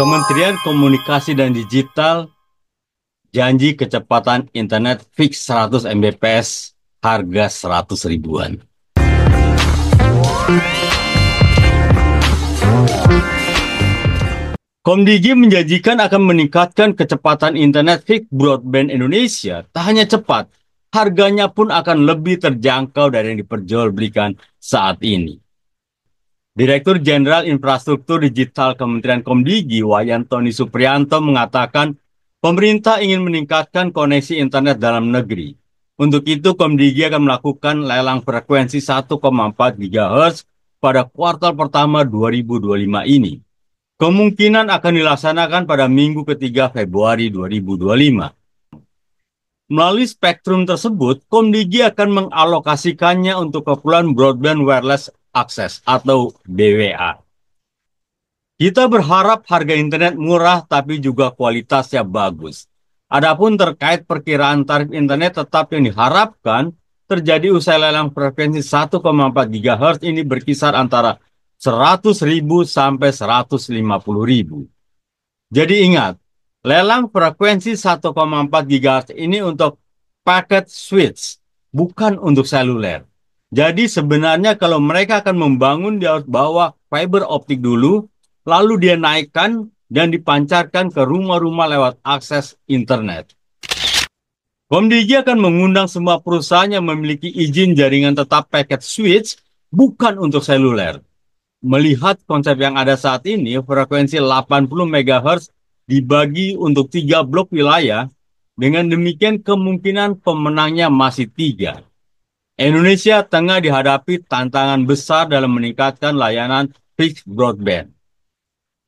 Kementerian Komunikasi dan Digital janji kecepatan internet fix 100 Mbps, harga 100 ribuan. Komdigi menjanjikan akan meningkatkan kecepatan internet fix broadband Indonesia. Tak hanya cepat, harganya pun akan lebih terjangkau dari yang diperjualbelikan saat ini. Direktur Jenderal Infrastruktur Digital Kementerian Komdigi, Wayan Tony Supriyanto, mengatakan pemerintah ingin meningkatkan koneksi internet dalam negeri. Untuk itu, Komdigi akan melakukan lelang frekuensi 1,4 GHz pada kuartal pertama 2025 ini. Kemungkinan akan dilaksanakan pada minggu ketiga Februari 2025. Melalui spektrum tersebut, Komdigi akan mengalokasikannya untuk keperluan Broadband Wireless Access atau BWA. Kita berharap harga internet murah tapi juga kualitasnya bagus. Adapun terkait perkiraan tarif internet tetap yang diharapkan terjadi usai lelang frekuensi 1,4 GHz ini berkisar antara 100.000 sampai 150.000. Jadi ingat, lelang frekuensi 1,4 GHz ini untuk paket switch, bukan untuk seluler. Jadi sebenarnya kalau mereka akan membangun, dia harus bawa fiber optik dulu, lalu dia naikkan dan dipancarkan ke rumah-rumah lewat akses internet. Komdigi akan mengundang semua perusahaan yang memiliki izin jaringan tetap paket switch, bukan untuk seluler. Melihat konsep yang ada saat ini, frekuensi 80 MHz dibagi untuk 3 blok wilayah, dengan demikian kemungkinan pemenangnya masih 3. Indonesia tengah dihadapi tantangan besar dalam meningkatkan layanan fixed broadband.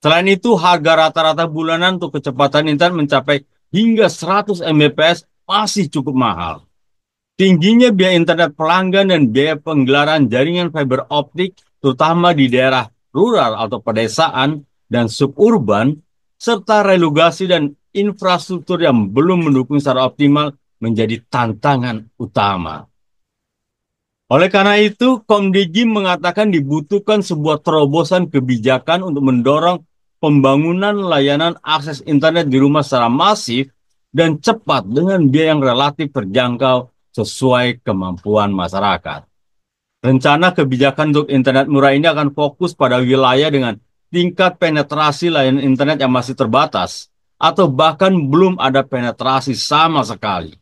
Selain itu, harga rata-rata bulanan untuk kecepatan internet mencapai hingga 100 Mbps masih cukup mahal. Tingginya biaya internet pelanggan dan biaya penggelaran jaringan fiber optik, terutama di daerah rural atau pedesaan dan suburban, serta relokasi dan infrastruktur yang belum mendukung secara optimal menjadi tantangan utama. Oleh karena itu, Komdigi mengatakan dibutuhkan sebuah terobosan kebijakan untuk mendorong pembangunan layanan akses internet di rumah secara masif dan cepat dengan biaya yang relatif terjangkau sesuai kemampuan masyarakat. Rencana kebijakan untuk internet murah ini akan fokus pada wilayah dengan tingkat penetrasi layanan internet yang masih terbatas atau bahkan belum ada penetrasi sama sekali.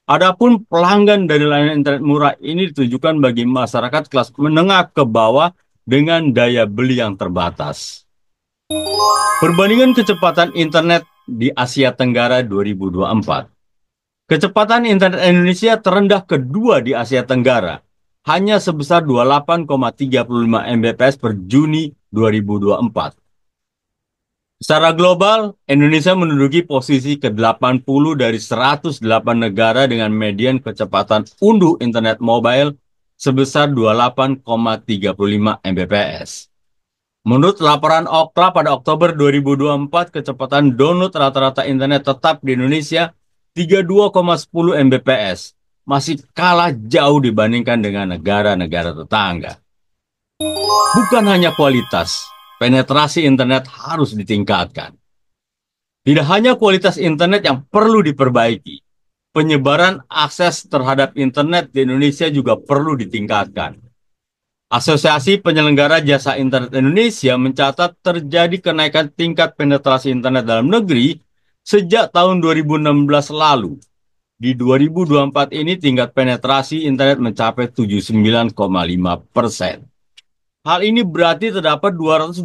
Adapun pelanggan dari layanan internet murah ini ditujukan bagi masyarakat kelas menengah ke bawah dengan daya beli yang terbatas. Perbandingan kecepatan internet di Asia Tenggara 2024. Kecepatan internet Indonesia terendah kedua di Asia Tenggara, hanya sebesar 28,35 Mbps per Juni 2024. Secara global, Indonesia menduduki posisi ke-80 dari 108 negara dengan median kecepatan unduh internet mobile sebesar 28,35 Mbps. Menurut laporan Ookla pada Oktober 2024, kecepatan download rata-rata internet tetap di Indonesia 32,10 Mbps, masih kalah jauh dibandingkan dengan negara-negara tetangga. Bukan hanya kualitas, penetrasi internet harus ditingkatkan. Tidak hanya kualitas internet yang perlu diperbaiki, penyebaran akses terhadap internet di Indonesia juga perlu ditingkatkan. Asosiasi Penyelenggara Jasa Internet Indonesia mencatat terjadi kenaikan tingkat penetrasi internet dalam negeri sejak tahun 2016 lalu. Di 2024 ini tingkat penetrasi internet mencapai 79,5%. Hal ini berarti terdapat 221,5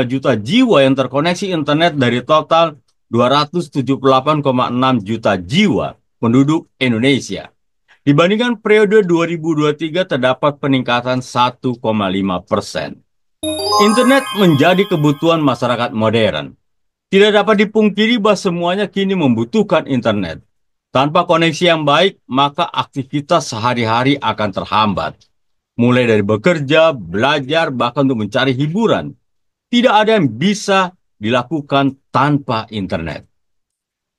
juta jiwa yang terkoneksi internet dari total 278,6 juta jiwa penduduk Indonesia. Dibandingkan periode 2023 terdapat peningkatan 1,5%. Internet menjadi kebutuhan masyarakat modern. Tidak dapat dipungkiri bahwa semuanya kini membutuhkan internet. Tanpa koneksi yang baik, maka aktivitas sehari-hari akan terhambat. Mulai dari bekerja, belajar, bahkan untuk mencari hiburan. Tidak ada yang bisa dilakukan tanpa internet.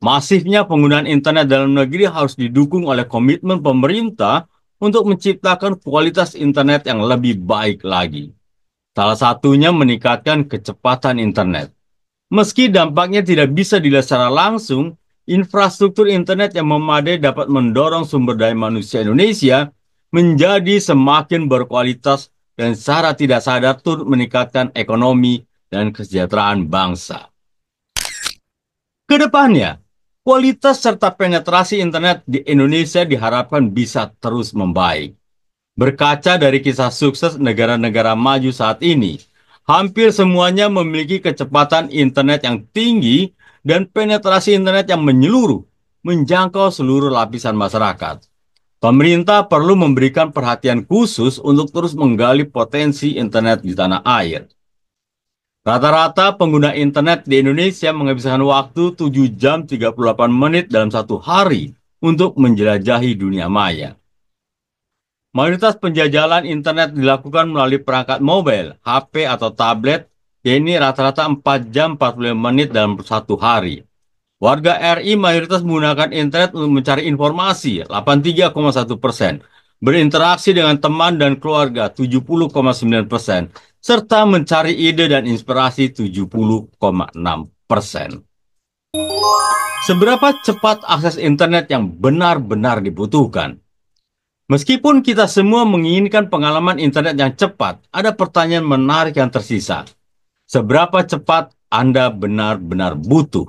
Masifnya penggunaan internet dalam negeri harus didukung oleh komitmen pemerintah untuk menciptakan kualitas internet yang lebih baik lagi. Salah satunya meningkatkan kecepatan internet. Meski dampaknya tidak bisa dilihat secara langsung, infrastruktur internet yang memadai dapat mendorong sumber daya manusia Indonesia menjadi semakin berkualitas dan secara tidak sadar turut meningkatkan ekonomi dan kesejahteraan bangsa. Kedepannya, kualitas serta penetrasi internet di Indonesia diharapkan bisa terus membaik. Berkaca dari kisah sukses negara-negara maju saat ini, hampir semuanya memiliki kecepatan internet yang tinggi dan penetrasi internet yang menyeluruh, menjangkau seluruh lapisan masyarakat. Pemerintah perlu memberikan perhatian khusus untuk terus menggali potensi internet di tanah air. Rata-rata pengguna internet di Indonesia menghabiskan waktu 7 jam 38 menit dalam satu hari untuk menjelajahi dunia maya. Mayoritas penjajahan internet dilakukan melalui perangkat mobile, HP atau tablet, yaitu rata-rata 4 jam 45 menit dalam satu hari. Warga RI mayoritas menggunakan internet untuk mencari informasi, 83,1%, berinteraksi dengan teman dan keluarga, 70,9%, serta mencari ide dan inspirasi, 70,6%. Seberapa cepat akses internet yang benar-benar dibutuhkan? Meskipun kita semua menginginkan pengalaman internet yang cepat, ada pertanyaan menarik yang tersisa. Seberapa cepat Anda benar-benar butuh?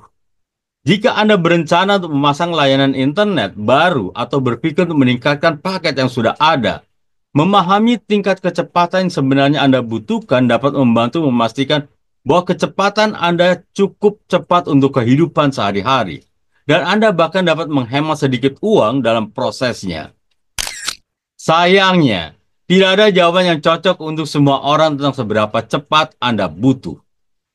Jika Anda berencana untuk memasang layanan internet baru atau berpikir untuk meningkatkan paket yang sudah ada, memahami tingkat kecepatan yang sebenarnya Anda butuhkan dapat membantu memastikan bahwa kecepatan Anda cukup cepat untuk kehidupan sehari-hari, dan Anda bahkan dapat menghemat sedikit uang dalam prosesnya. Sayangnya, tidak ada jawaban yang cocok untuk semua orang tentang seberapa cepat Anda butuh.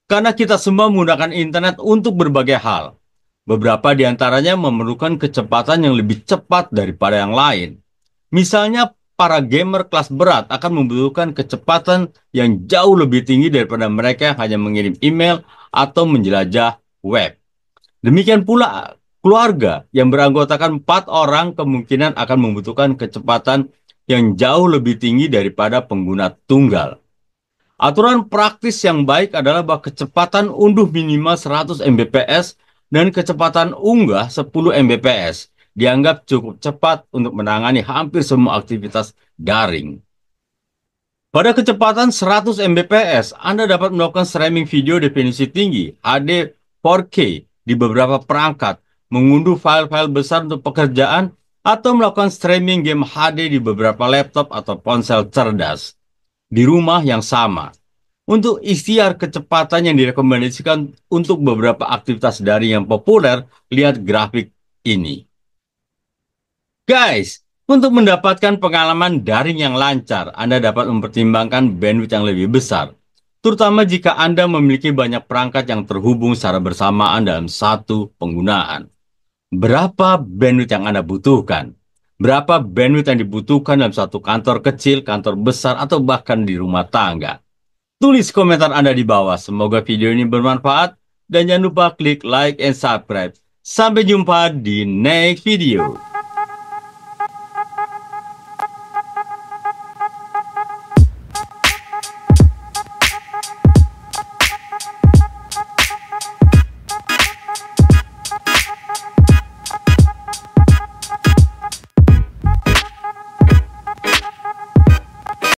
Karena kita semua menggunakan internet untuk berbagai hal. Beberapa di antaranya memerlukan kecepatan yang lebih cepat daripada yang lain. Misalnya, para gamer kelas berat akan membutuhkan kecepatan yang jauh lebih tinggi daripada mereka yang hanya mengirim email atau menjelajah web. Demikian pula keluarga yang beranggotakan 4 orang kemungkinan akan membutuhkan kecepatan yang jauh lebih tinggi daripada pengguna tunggal. Aturan praktis yang baik adalah bahwa kecepatan unduh minimal 100 Mbps dan kecepatan unggah 10 Mbps dianggap cukup cepat untuk menangani hampir semua aktivitas daring. Pada kecepatan 100 Mbps, Anda dapat melakukan streaming video definisi tinggi HD 4K di beberapa perangkat, mengunduh file-file besar untuk pekerjaan, atau melakukan streaming game HD di beberapa laptop atau ponsel cerdas di rumah yang sama. Untuk ikhtiar kecepatan yang direkomendasikan untuk beberapa aktivitas daring yang populer, lihat grafik ini. Guys, untuk mendapatkan pengalaman daring yang lancar, Anda dapat mempertimbangkan bandwidth yang lebih besar, terutama jika Anda memiliki banyak perangkat yang terhubung secara bersamaan dalam satu penggunaan. Berapa bandwidth yang Anda butuhkan? Berapa bandwidth yang dibutuhkan dalam satu kantor kecil, kantor besar, atau bahkan di rumah tangga? Tulis komentar Anda di bawah. Semoga video ini bermanfaat. Dan jangan lupa klik like and subscribe. Sampai jumpa di next video.